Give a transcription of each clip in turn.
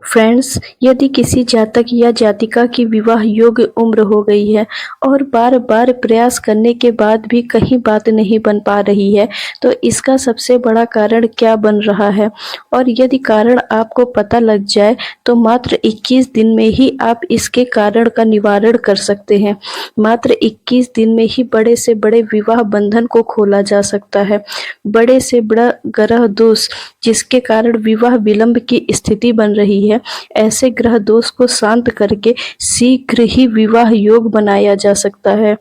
Friends, यदि किसी जातक या जातिका की विवाह योग्य उम्र हो गई है और बार बार प्रयास करने के बाद भी कहीं बात नहीं बन पा रही है, तो इसका सबसे बड़ा कारण क्या बन रहा है? और यदि कारण आपको पता लग जाए तो मात्र 21 दिन में ही आप इसके कारण का निवारण कर सकते हैं। मात्र 21 दिन में ही बड़े से बड़े विवाह बंधन को खोला जा सकता है। बड़े से बड़ा ग्रह दोष जिसके कारण विवाह विलंब की स्थिति बन रही है, ऐसे ग्रह दोष को शांत करके शीघ्र ही विवाह योग बनाया जा सकता है।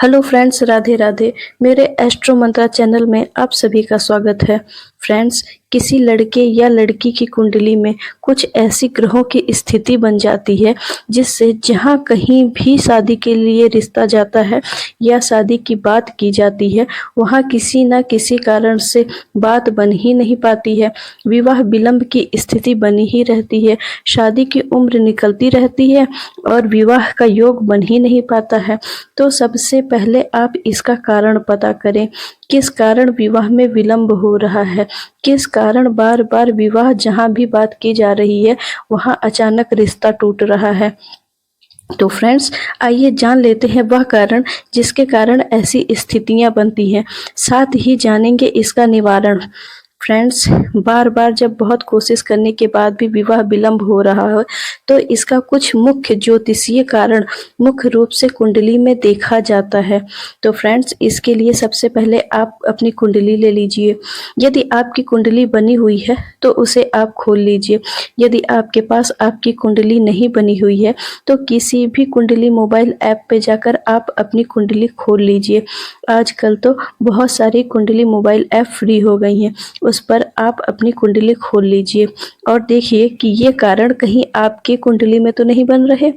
Hello friends, Radhe Radhe. मेरे एस्ट्रो मंत्रा चैनल में आप सभी का स्वागत है। फ्रेंड्स, किसी लड़के या लड़की की कुंडली में कुछ ऐसी ग्रहों की स्थिति बन जाती है जिससे जहां कहीं भी शादी के लिए रिश्ता जाता है या शादी की बात की जाती है, वहां किसी न किसी कारण से बात बन ही नहीं पाती है। विवाह विलंब की स्थिति बनी ही रहती है, शादी की उम्र निकलती रहती है और विवाह का योग बन ही नहीं पाता है। तो सबसे पहले आप इसका कारण पता करें, किस कारण विवाह में विलंब हो रहा है, किस कारण बार बार विवाह जहां भी बात की जा रही है वहां अचानक रिश्ता टूट रहा है। तो फ्रेंड्स, आइए जान लेते हैं वह कारण जिसके कारण ऐसी स्थितियां बनती हैं, साथ ही जानेंगे इसका निवारण। फ्रेंड्स, बार बार जब बहुत कोशिश करने के बाद भी विवाह विलंब हो रहा है तो इसका कुछ मुख्य ज्योतिषीय कारण मुख्य रूप से कुंडली में देखा जाता है। तो फ्रेंड्स, इसके लिए सबसे पहले आप अपनी कुंडली ले लीजिए। यदि आपकी कुंडली बनी हुई है तो उसे आप खोल लीजिए। यदि आपके पास आपकी कुंडली नहीं बनी हुई है तो किसी भी कुंडली मोबाइल ऐप पे जाकर आप अपनी कुंडली खोल लीजिए। आजकल तो बहुत सारी कुंडली मोबाइल ऐप फ्री हो गई हैं, उस पर आप अपनी कुंडली खोल लीजिए और देखिए कि ये कारण कहीं आपकी कुंडली में तो नहीं बन रहे।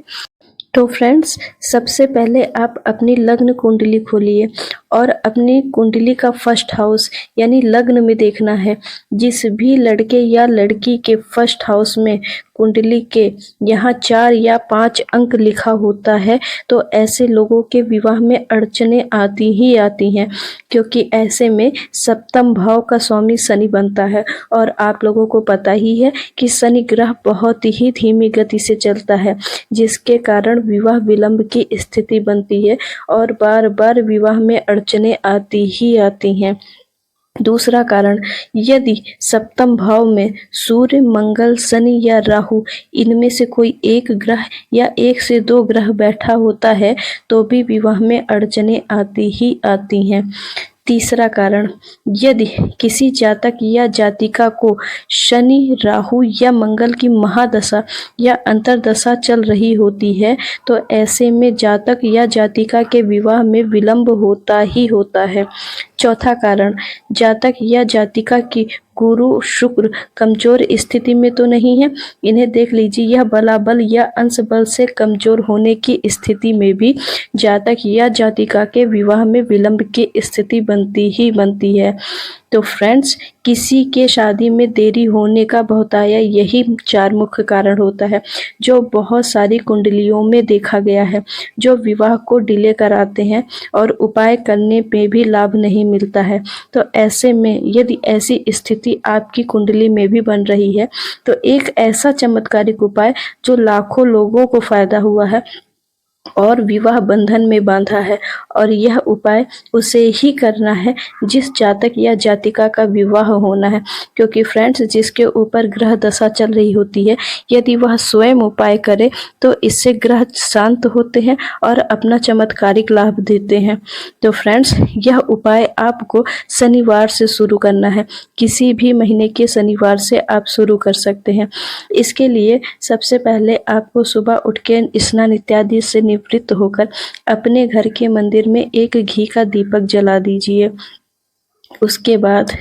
तो फ्रेंड्स, सबसे पहले आप अपनी लग्न कुंडली खोलिए और अपनी कुंडली का फर्स्ट हाउस यानी लग्न में देखना है। जिस भी लड़के या लड़की के फर्स्ट हाउस में कुंडली के यहाँ 4 या 5 अंक लिखा होता है तो ऐसे लोगों के विवाह में अड़चने आती ही आती हैं, क्योंकि ऐसे में सप्तम भाव का स्वामी शनि बनता है और आप लोगों को पता ही है कि शनि ग्रह बहुत ही धीमी गति से चलता है, जिसके कारण विवाह विलंब की स्थिति बनती है और बार बार विवाह में अड़चने आती ही आती हैं। दूसरा कारण, यदि सप्तम भाव में सूर्य, मंगल, शनि या राहु इनमें से कोई एक ग्रह या 1 से 2 ग्रह बैठा होता है तो भी विवाह में अड़चने आती ही आती हैं। तीसरा कारण, यदि किसी जातक या जातिका को शनि, राहु या मंगल की महादशा या अंतर्दशा चल रही होती है तो ऐसे में जातक या जातिका के विवाह में विलंब होता ही होता है। चौथा कारण, जातक या जातिका की गुरु शुक्र कमजोर स्थिति में तो नहीं है। इन्हें देख लीजिए, यह बलाबल या अंश बल से कमजोर होने की स्थिति में भी जातक या जातिका के विवाह में विलंब की स्थिति बनती ही बनती है। तो फ्रेंड्स, किसी के शादी में देरी होने का बहुताया यही 4 मुख्य कारण होता है जो बहुत सारी कुंडलियों में देखा गया है, जो विवाह को डिले कराते हैं और उपाय करने पे भी लाभ नहीं मिलता है। तो ऐसे में यदि ऐसी स्थिति आपकी कुंडली में भी बन रही है तो एक ऐसा चमत्कारिक उपाय जो लाखों लोगों को फायदा हुआ है और विवाह बंधन में बांधा है, और यह उपाय उसे ही करना है जिस जातक या जातिका का विवाह होना है। क्योंकि फ्रेंड्स, जिसके ऊपर ग्रह दशा चल रही होती है, यदि वह स्वयं उपाय करे तो इससे ग्रह शांत होते हैं और अपना चमत्कारिक लाभ देते हैं। तो फ्रेंड्स, यह उपाय आपको शनिवार से शुरू करना है। किसी भी महीने के शनिवार से आप शुरू कर सकते हैं। इसके लिए सबसे पहले आपको सुबह उठ के स्नान इत्यादि से निवृत्त होकर अपने घर के मंदिर में एक घी का दीपक जला दीजिए। उसके बाद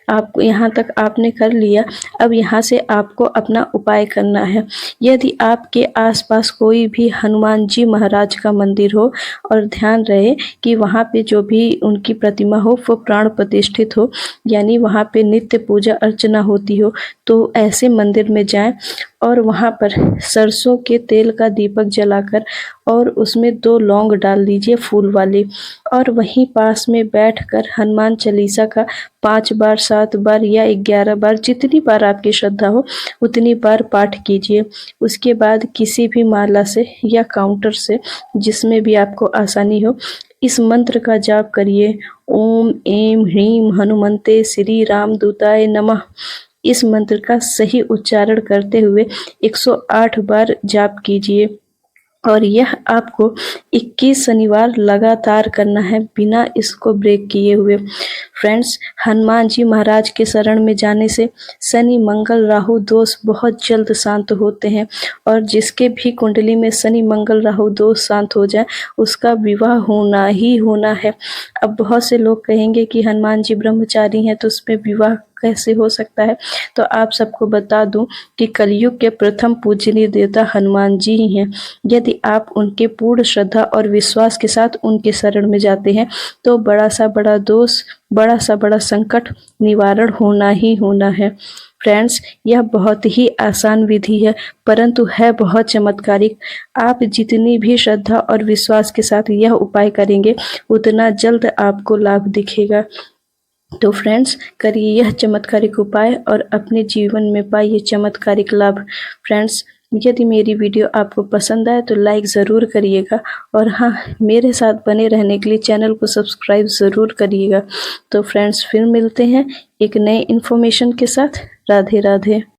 आप यहाँ तक आपने कर लिया, अब यहाँ से आपको अपना उपाय करना है। यदि आपके आसपास कोई भी हनुमान जी महाराज का मंदिर हो, और ध्यान रहे कि वहाँ पे जो भी उनकी प्रतिमा हो वो प्राण प्रतिष्ठित हो, यानी वहाँ पे नित्य पूजा अर्चना होती हो, तो ऐसे मंदिर में जाएं और वहाँ पर सरसों के तेल का दीपक जलाकर और उसमें 2 लौंग डाल दीजिए फूल वाली, और वहीं पास में बैठकर हनुमान चालीसा का 5 बार 7 बार या 11 बार जितनी बार आपकी श्रद्धा हो उतनी बार पाठ कीजिए। उसके बाद किसी भी माला से या काउंटर से जिसमें भी आपको आसानी हो इस मंत्र का जाप करिए। ओम ऐं ह्रीं हनुमते श्री रामदूताय नमः। इस मंत्र का सही उच्चारण करते हुए 108 बार जाप कीजिए और यह आपको 21 शनिवार लगातार करना है बिना इसको ब्रेक किए हुए। फ्रेंड्स, हनुमान जी महाराज के शरण में जाने से शनि मंगल राहु दोष बहुत जल्द शांत होते हैं, और जिसके भी कुंडली में शनि मंगल राहु दोष शांत हो जाए उसका विवाह होना ही होना है। अब बहुत से लोग कहेंगे कि हनुमान जी ब्रह्मचारी हैं तो उसमें विवाह कैसे हो सकता है, तो आप सबको बता दूं कि कलयुग के प्रथम पूजनीय देवता हनुमान जी ही हैं। यदि आप उनके पूर्ण श्रद्धा और विश्वास के साथ उनके शरण में जाते हैं तो बड़ा सा बड़ा दोष, बड़ा सा बड़ा संकट निवारण होना ही होना है। फ्रेंड्स, यह बहुत ही आसान विधि है परंतु है बहुत चमत्कारिक। आप जितनी भी श्रद्धा और विश्वास के साथ यह उपाय करेंगे उतना जल्द आपको लाभ दिखेगा। तो फ्रेंड्स, करिए यह चमत्कारिक उपाय और अपने जीवन में पाइए चमत्कारिक लाभ। फ्रेंड्स, यदि मेरी वीडियो आपको पसंद आए तो लाइक ज़रूर करिएगा, और हाँ, मेरे साथ बने रहने के लिए चैनल को सब्सक्राइब ज़रूर करिएगा। तो फ्रेंड्स, फिर मिलते हैं एक नए इन्फॉर्मेशन के साथ। राधे राधे।